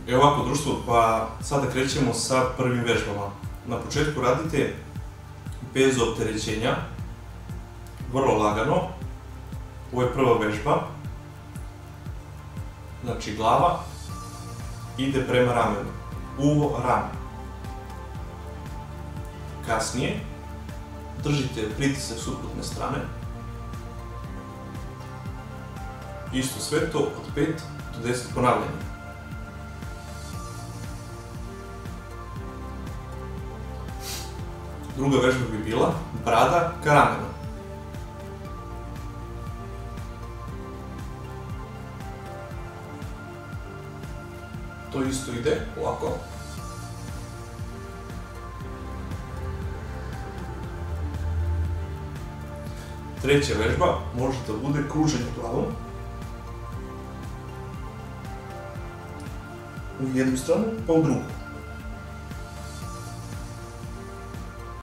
Evo ovako društvo, pa sada krećemo sa prvim vežbama. Na početku radite bez opterećenja, vrlo lagano. Ovo je prva vežba. Znači glava ide prema ramenu, uvo, rame. Kasnije držite pritisak suprotne strane. Isto sve to od 5 do 10 ponavljanja. Druga vežba bi bila brada ka ramenu. To isto ide ovako. Treća vežba može da bude kruženje glavom u jednu stranu pa u drugu.